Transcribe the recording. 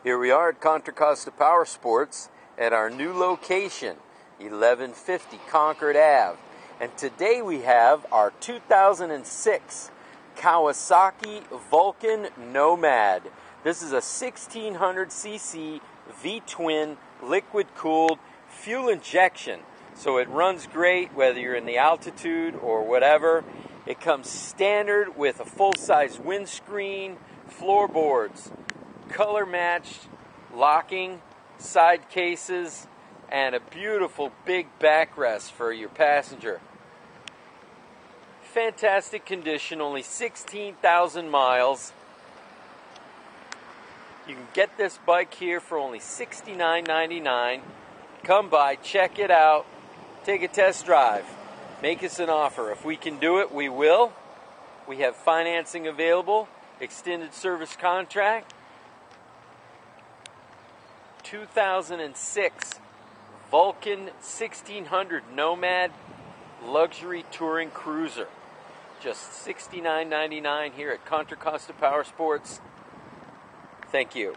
Here we are at Contra Costa Powersports at our new location, 1150 Concord Ave. And today we have our 2006 Kawasaki Vulcan Nomad. This is a 1600cc V-twin liquid-cooled fuel injection. So it runs great whether you're in the altitude or whatever. It comes standard with a full-size windscreen, floorboards, color-matched locking, side cases, and a beautiful big backrest for your passenger. Fantastic condition, only 16,000 miles. You can get this bike here for only $69.99. Come by, check it out, take a test drive, make us an offer. If we can do it, we will. We have financing available, extended service contract. 2006 Vulcan 1600 Nomad luxury touring cruiser. Just $69.99 here at Contra Costa Powersports. Thank you.